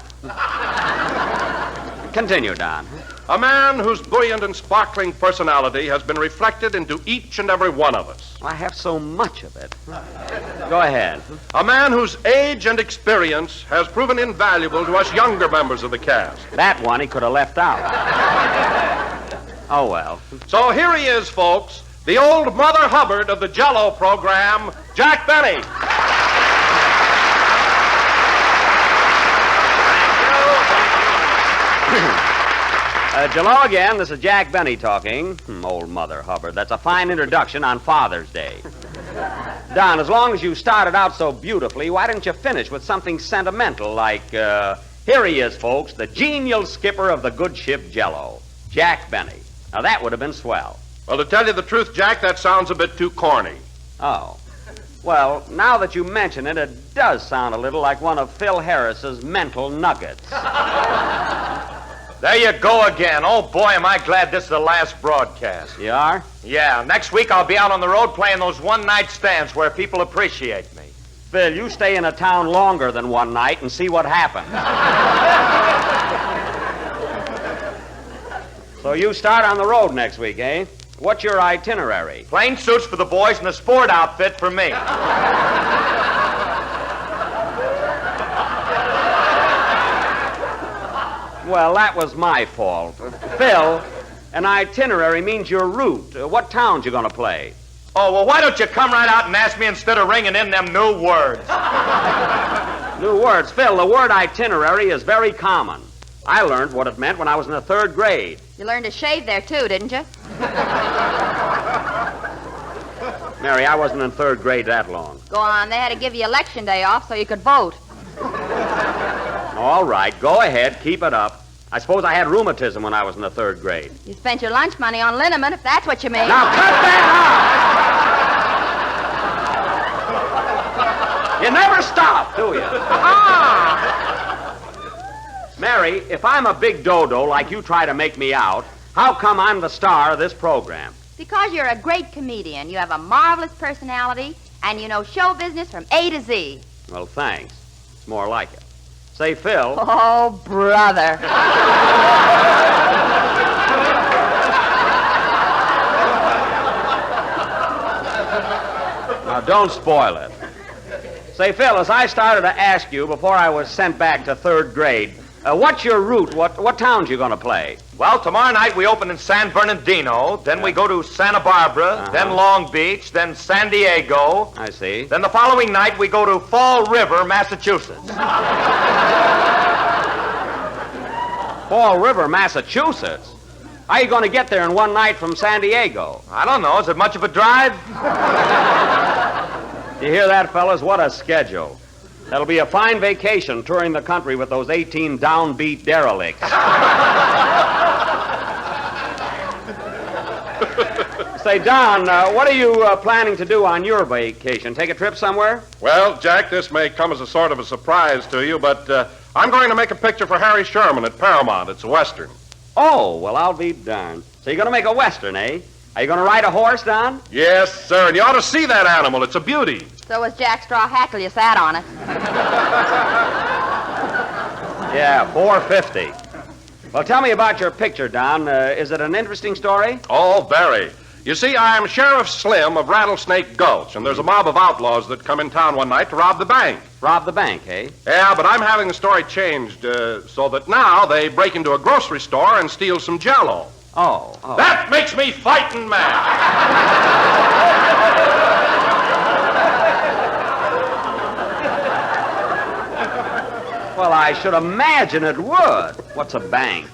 Continue, Don. A man whose buoyant and sparkling personality has been reflected into each and every one of us. I have so much of it. Go ahead. A man whose age and experience has proven invaluable to us younger members of the cast. That one he could have left out. Oh, well. So here he is, folks, the old Mother Hubbard of the Jell-O program, Jack Benny. Hello again. This is Jack Benny talking. Old Mother Hubbard. That's a fine introduction on Father's Day. Don, as long as you started out so beautifully, why didn't you finish with something sentimental like, here he is, folks, the genial skipper of the good ship Jell-O, Jack Benny. Now, that would have been swell. Well, to tell you the truth, Jack, that sounds a bit too corny. Oh. Well, now that you mention it, it does sound a little like one of Phil Harris's mental nuggets. There you go again. Oh, boy, am I glad this is the last broadcast. You are? Yeah. Next week I'll be out on the road playing those one-night stands where people appreciate me. Phil, you stay in a town longer than one night and see what happens. So you start on the road next week, eh? What's your itinerary? Plain suits for the boys and a sport outfit for me. Well, that was my fault. Phil, an itinerary means your route. What towns you going to play? Oh, well, why don't you come right out and ask me instead of ringing in them new words? New words? Phil, the word itinerary is very common. I learned what it meant when I was in the 3rd grade. You learned to shave there, too, didn't you? Mary, I wasn't in 3rd grade that long. Go on. They had to give you election day off so you could vote. All right, go ahead. Keep it up. I suppose I had rheumatism when I was in the 3rd grade. You spent your lunch money on liniment, if that's what you mean. Now, cut that out! You never stop, do you? Mary, if I'm a big dodo like you try to make me out, how come I'm the star of this program? Because you're a great comedian. You have a marvelous personality, and you know show business from A to Z. Well, thanks. It's more like it. Say, Phil. Oh, brother. Now, don't spoil it. Say, Phil, as I started to ask you before I was sent back to 3rd grade, what's your route? What towns you going to play? Well, tomorrow night we open in San Bernardino, then we go to Santa Barbara, then Long Beach, then San Diego. I see. Then the following night we go to Fall River, Massachusetts. Fall River, Massachusetts? How are you going to get there in one night from San Diego? I don't know. Is it much of a drive? You hear that, fellas? What a schedule. That'll be a fine vacation touring the country with those 18 downbeat derelicts. Say, Don, what are you planning to do on your vacation? Take a trip somewhere? Well, Jack, this may come as a sort of a surprise to you, but I'm going to make a picture for Harry Sherman at Paramount. It's a Western. Oh, well, I'll be darned. So you're going to make a Western, eh? Are you going to ride a horse, Don? Yes, sir, and you ought to see that animal. It's a beauty. So was Jack Straw Hat till you sat on it. Yeah, $4.50. Well, tell me about your picture, Don. Is it an interesting story? Oh, very. You see, I am Sheriff Slim of Rattlesnake Gulch, and there's a mob of outlaws that come in town one night to rob the bank. Rob the bank, eh? Yeah, but I'm having the story changed so that now they break into a grocery store and steal some Jell-O. Oh. That makes me fighting mad. Well, I should imagine it would. What's a bank?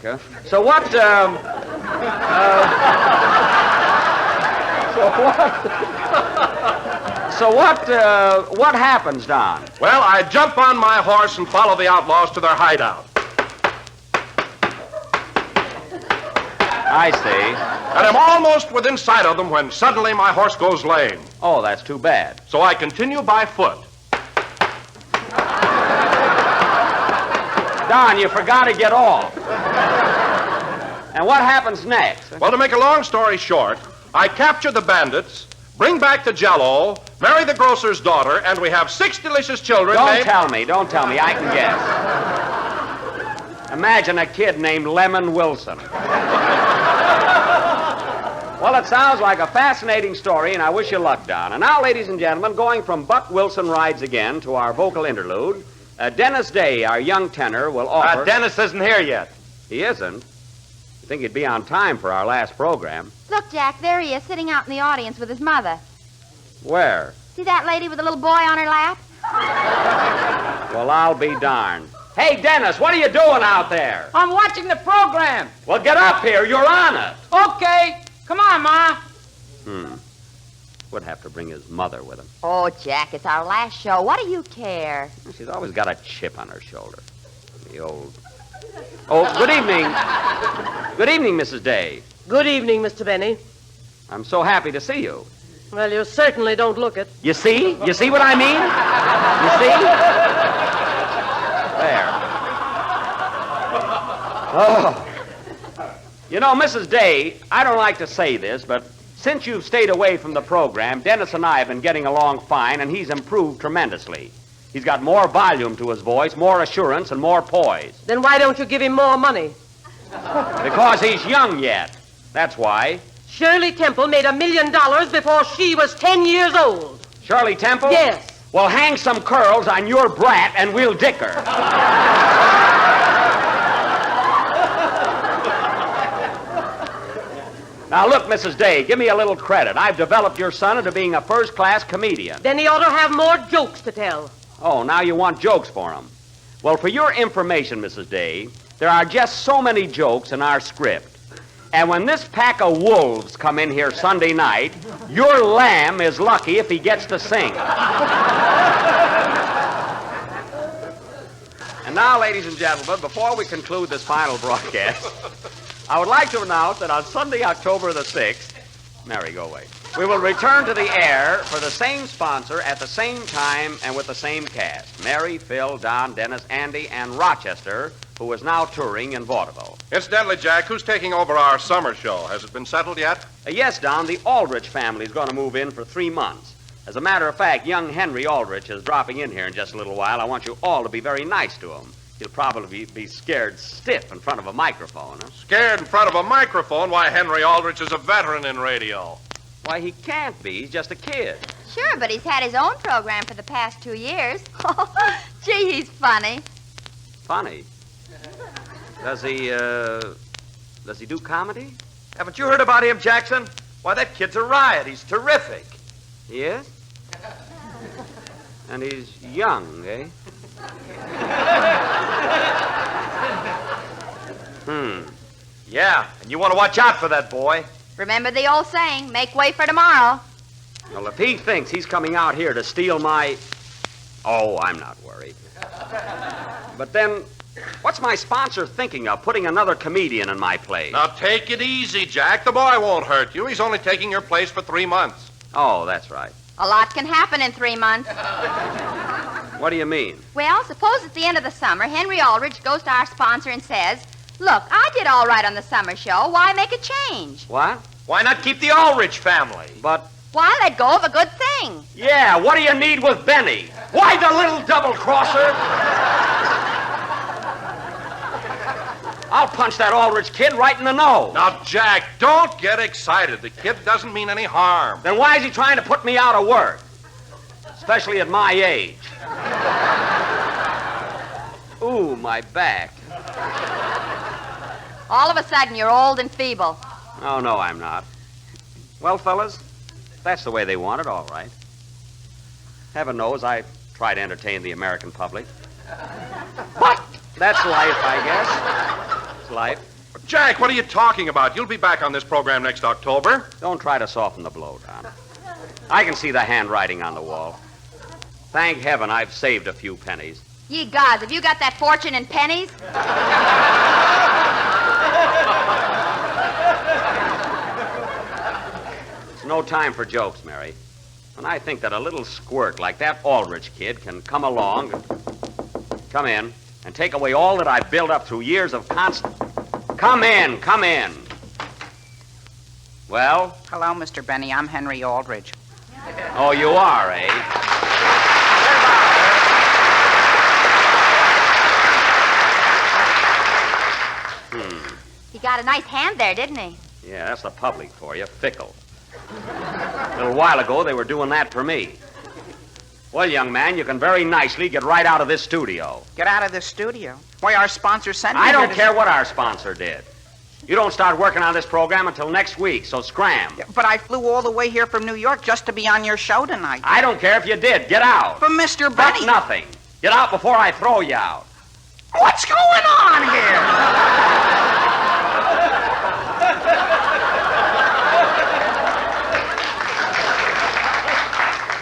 So what, what happens, Don? Well, I jump on my horse and follow the outlaws to their hideout. I see. And I'm almost within sight of them when suddenly my horse goes lame. Oh, that's too bad. So I continue by foot. Don, you forgot to get off. And what happens next? Well, to make a long story short, I capture the bandits, bring back the Jell-O, marry the grocer's daughter, and we have 6 delicious children Don't named... tell me. I can guess. Imagine a kid named Lemon Wilson. Well, it sounds like a fascinating story, and I wish you luck, Don. And now, ladies and gentlemen, going from Buck Wilson Rides Again to our vocal interlude, Dennis Day, our young tenor, will offer... Dennis isn't here yet. He isn't? You think he'd be on time for our last program. Look, Jack, there he is, sitting out in the audience with his mother. Where? See that lady with the little boy on her lap? Well, I'll be darned. Hey, Dennis, what are you doing out there? I'm watching the program. Well, get up here. You're on it. Okay. Come on, Ma. Would have to bring his mother with him. Oh, Jack, it's our last show. What do you care? She's always got a chip on her shoulder. The old... Oh, good evening. Good evening, Mrs. Day. Good evening, Mr. Benny. I'm so happy to see you. Well, you certainly don't look it. You see? You see what I mean? You see? There. Oh. You know, Mrs. Day, I don't like to say this, but since you've stayed away from the program, Dennis and I have been getting along fine, and he's improved tremendously. He's got more volume to his voice, more assurance, and more poise. Then why don't you give him more money? Because he's young yet. That's why. Shirley Temple made $1 million before she was 10 years old. Shirley Temple? Yes. Well, hang some curls on your brat, and we'll dick her. Now, look, Mrs. Day, give me a little credit. I've developed your son into being a first-class comedian. Then he ought to have more jokes to tell. Oh, now you want jokes for him. Well, for your information, Mrs. Day, there are just so many jokes in our script. And when this pack of wolves come in here Sunday night, your lamb is lucky if he gets to sing. And now, ladies and gentlemen, before we conclude this final broadcast, I would like to announce that on Sunday, October the 6th, Mary, go away, we will return to the air for the same sponsor at the same time and with the same cast. Mary, Phil, Don, Dennis, Andy, and Rochester, who is now touring in vaudeville. Incidentally, Jack, who's taking over our summer show? Has it been settled yet? Yes, Don, the Aldrich family is going to move in for 3 months. As a matter of fact, young Henry Aldrich is dropping in here in just a little while. I want you all to be very nice to him. He'll probably be scared stiff in front of a microphone. Huh? Scared in front of a microphone? Why, Henry Aldrich is a veteran in radio. Why, he can't be. He's just a kid. Sure, but he's had his own program for the past 2 years. Gee, he's funny. Funny? Does he do comedy? Haven't you heard about him, Jackson? Why, that kid's a riot. He's terrific. He is? And he's young, eh? Yeah, and you want to watch out for that boy. Remember the old saying, make way for tomorrow. Well, if he thinks he's coming out here to steal my... Oh, I'm not worried. But then, what's my sponsor thinking of, putting another comedian in my place? Now, take it easy, Jack. The boy won't hurt you. He's only taking your place for 3 months. Oh, that's right. A lot can happen in 3 months. What do you mean? Well, suppose at the end of the summer, Henry Aldrich goes to our sponsor and says, look, I did all right on the summer show. Why make a change? What? Why not keep the Aldrich family? But... Why let go of a good thing? Yeah, what do you need with Benny? Why the little double-crosser? I'll punch that Aldrich kid right in the nose. Now, Jack, don't get excited. The kid doesn't mean any harm. Then why is he trying to put me out of work? Especially at my age. Ooh, my back. All of a sudden, you're old and feeble. Oh, no, I'm not. Well, fellas, that's the way they want it, all right. Heaven knows I try to entertain the American public. But that's life, I guess. It's life. Jack, what are you talking about? You'll be back on this program next October. Don't try to soften the blow, Don. I can see the handwriting on the wall. Thank heaven I've saved a few pennies. Ye gods, have you got that fortune in pennies? It's no time for jokes, Mary. When I think that a little squirt like that Aldrich kid can come along, come in, and take away all that I've built up through years of constant... Come in, come in. Well? Hello, Mr. Benny. I'm Henry Aldrich. Oh, you are, eh? He got a nice hand there, didn't he? Yeah, that's the public for you. Fickle. A little while ago, they were doing that for me. Well, young man, you can very nicely get right out of this studio. Get out of this studio? Why, our sponsor sent me I here don't to- care what our sponsor did. You don't start working on this program until next week, so scram. Yeah, but I flew all the way here from New York just to be on your show tonight. I don't care if you did. Get out. But Mr. But Benny... nothing. Get out before I throw you out. What's going on here?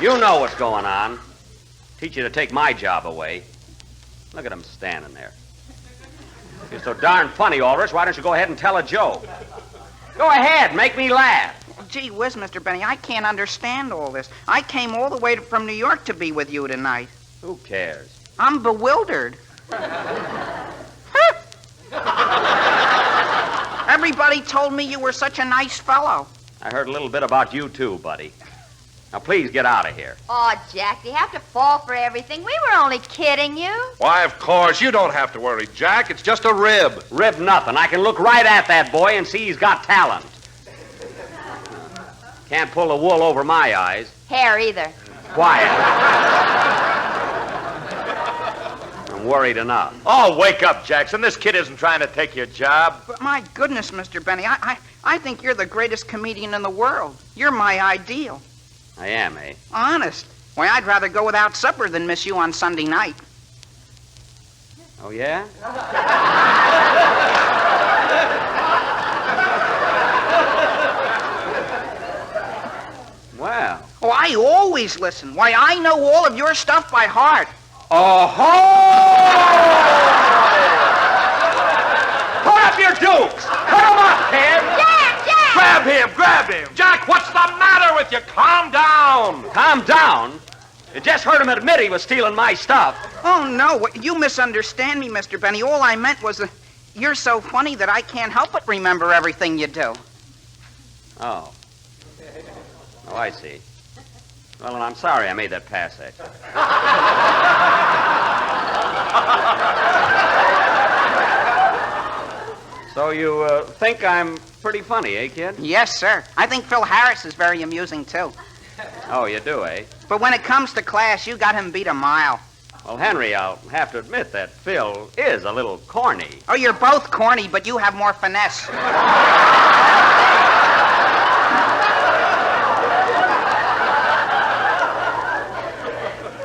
You know what's going on. Teach you to take my job away. Look at him standing there. You're so darn funny, Ulrich. Why don't you go ahead and tell a joke? Go ahead, make me laugh. Gee whiz, Mr. Benny, I can't understand all this. I came all the way from New York to be with you tonight. Who cares? I'm bewildered. Everybody told me you were such a nice fellow. I heard a little bit about you, too, buddy. Now, please get out of here. Oh, Jack, do you have to fall for everything? We were only kidding you. Why, of course. You don't have to worry, Jack. It's just a rib. Rib nothing. I can look right at that boy and see he's got talent. Can't pull the wool over my eyes. Hair either. Quiet. I'm worried enough. Oh, wake up, Jackson. This kid isn't trying to take your job. But my goodness, Mr. Benny, I think you're the greatest comedian in the world. You're my ideal. I am, eh? Honest. Why, I'd rather go without supper than miss you on Sunday night. Oh, yeah? Well. Oh, I always listen. Why, I know all of your stuff by heart. Oh-ho! Put up your dukes! Put them up, kid! Grab him! Jack, what's the matter with you? Calm down! Calm down? You just heard him admit he was stealing my stuff. Oh, no. You misunderstand me, Mr. Benny. All I meant was you're so funny that I can't help but remember everything you do. Oh. Oh, I see. Well, and I'm sorry I made that pass at you. So you think I'm pretty funny, eh, kid? Yes, sir. I think Phil Harris is very amusing, too. Oh, you do, eh? But when it comes to class, you got him beat a mile. Well, Henry, I'll have to admit that Phil is a little corny. Oh, you're both corny, but you have more finesse.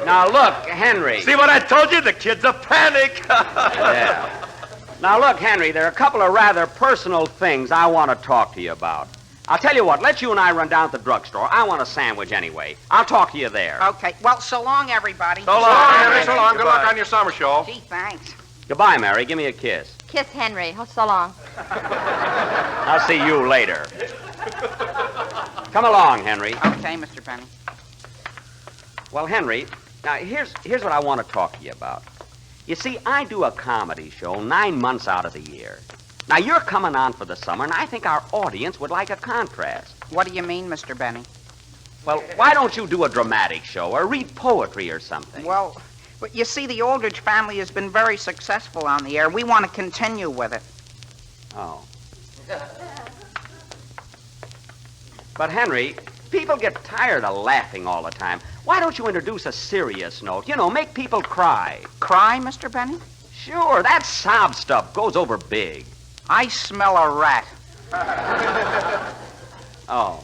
Now, look, Henry. See what I told you? The kid's a panic. Yeah. Now, look, Henry, there are a couple of rather personal things I want to talk to you about. I'll tell you what, let you and I run down to the drugstore. I want a sandwich anyway. I'll talk to you there. Okay. Well, so long, everybody. So long, Henry. So long. Good luck on your summer show. Gee, thanks. Goodbye, Mary. Give me a kiss. Kiss Henry. Oh, so long. I'll see you later. Come along, Henry. Okay, Mr. Benny. Well, Henry, now here's what I want to talk to you about. You see, I do a comedy show 9 months out of the year. Now, you're coming on for the summer, and I think our audience would like a contrast. What do you mean, Mr. Benny? Well, why don't you do a dramatic show or read poetry or something? Well, you see, the Aldrich family has been very successful on the air. We want to continue with it. Oh. But, Henry, people get tired of laughing all the time. Why don't you introduce a serious note? You know, make people cry. Cry, Mr. Benny? Sure, that sob stuff goes over big. I smell a rat. Oh.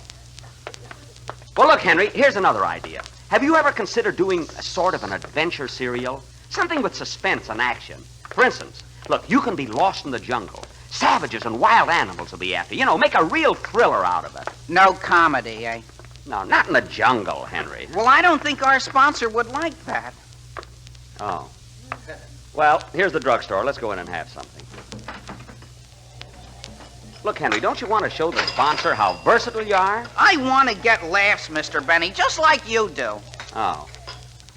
Well, look, Henry, here's another idea. Have you ever considered doing a sort of an adventure serial? Something with suspense and action. For instance, look, you can be lost in the jungle. Savages and wild animals will be after you. You know, make a real thriller out of it. No comedy, eh? No, not in the jungle, Henry. Well, I don't think our sponsor would like that. Oh. Well, here's the drugstore. Let's go in and have something. Look, Henry, don't you want to show the sponsor how versatile you are? I want to get laughs, Mr. Benny, just like you do. Oh.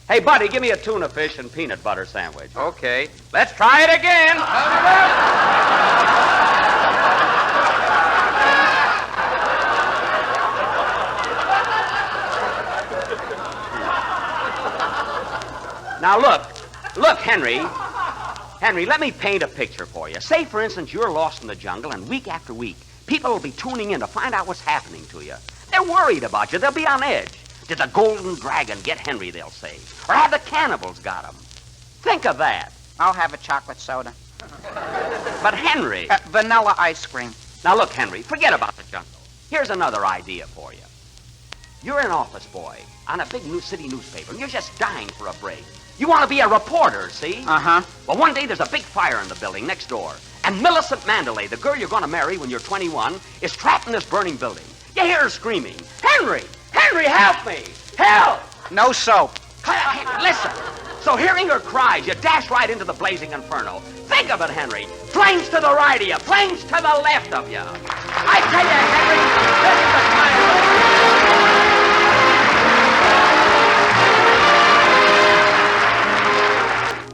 Hey, buddy, give me a tuna fish and peanut butter sandwich. Okay. Let's try it again. Now, look, Henry. Henry, let me paint a picture for you. Say, for instance, you're lost in the jungle, and week after week, People will be tuning in to find out what's happening to you. They're worried about you. They'll be on edge. Did the Golden Dragon get Henry, they'll say. Or have the cannibals got him? Think of that. I'll have a chocolate soda. But Henry... vanilla ice cream. Now look, Henry, forget about the jungle. Here's another idea for you. You're an office boy on a big new city newspaper, and you're just dying for a break. You want to be a reporter, see? Uh-huh. Well, one day there's a big fire in the building next door, and Millicent Mandalay, the girl you're going to marry when you're 21, is trapped in this burning building. You hear her screaming, Henry! Henry, help me! Help! No soap. Listen. So hearing her cries, you dash right into the blazing inferno. Think of it, Henry. Flames to the right of you, flames to the left of you. I tell you, Henry, this is the kind of...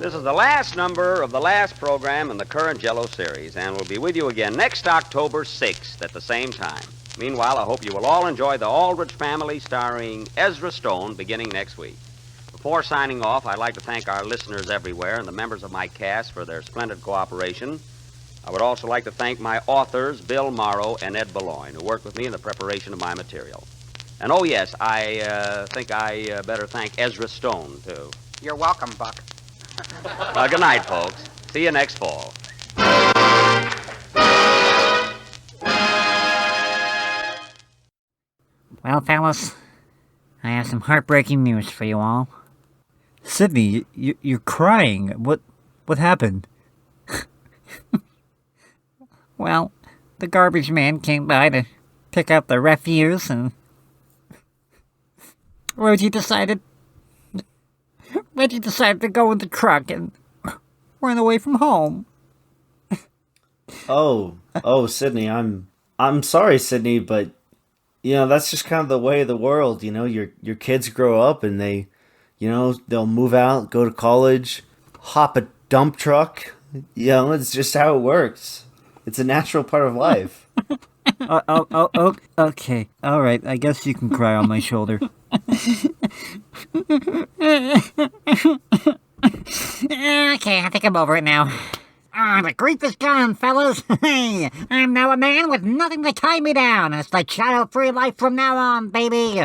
This is the last number of the last program in the current Jell-O series, and we'll be with you again next October 6th at the same time. Meanwhile, I hope you will all enjoy The Aldrich Family starring Ezra Stone beginning next week. Before signing off, I'd like to thank our listeners everywhere and the members of my cast for their splendid cooperation. I would also like to thank my authors, Bill Morrow and Ed Boulogne, who worked with me in the preparation of my material. And oh yes, I think I better thank Ezra Stone, too. You're welcome, Buck. Good night, folks. See you next fall. Well, fellas, I have some heartbreaking news for you all. Sydney, you're crying. What happened? Well, the garbage man came by to pick up the refuse, and Reggie decided to go in the truck and run away from home. Oh, Sydney, I'm sorry, Sydney, but that's just kind of the way of the world. Your kids grow up and they, they'll move out, go to college, hop a dump truck. It's just how it works. It's a natural part of life. Okay. All right. I guess you can cry on my shoulder. Okay, I think I'm over it now. The grief is gone, fellas. Hey, I'm now a man with nothing to tie me down. It's the child-free life from now on, baby.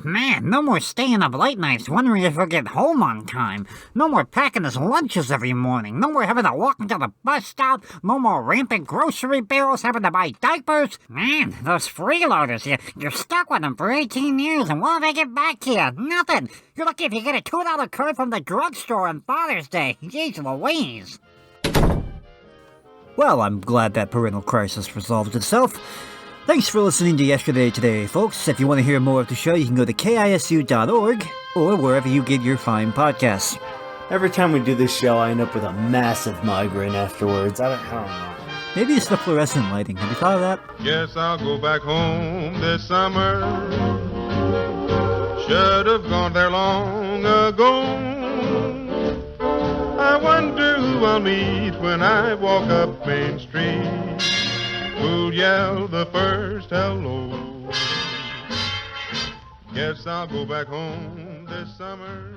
Man, no more staying up late nights wondering if we'll get home on time. No more packing his lunches every morning. No more having to walk into the bus stop. No more rampant grocery bills, having to buy diapers. Man, those freeloaders, you're stuck with them for 18 years, and what do they get back to you? Nothing. You're lucky if you get a $2 card from the drugstore on Father's Day. Jeez Louise. Well, I'm glad that parental crisis resolved itself. Thanks for listening to Yesterday Today, folks. If you want to hear more of the show, you can go to KISU.org or wherever you get your fine podcasts. Every time we do this show, I end up with a massive migraine afterwards. I don't know. Maybe it's the fluorescent lighting. Have you thought of that? Yes, I'll go back home this summer. Should have gone there long ago. I wonder who I'll meet when I walk up Main Street. Who'll yell the first hello? Guess I'll go back home this summer.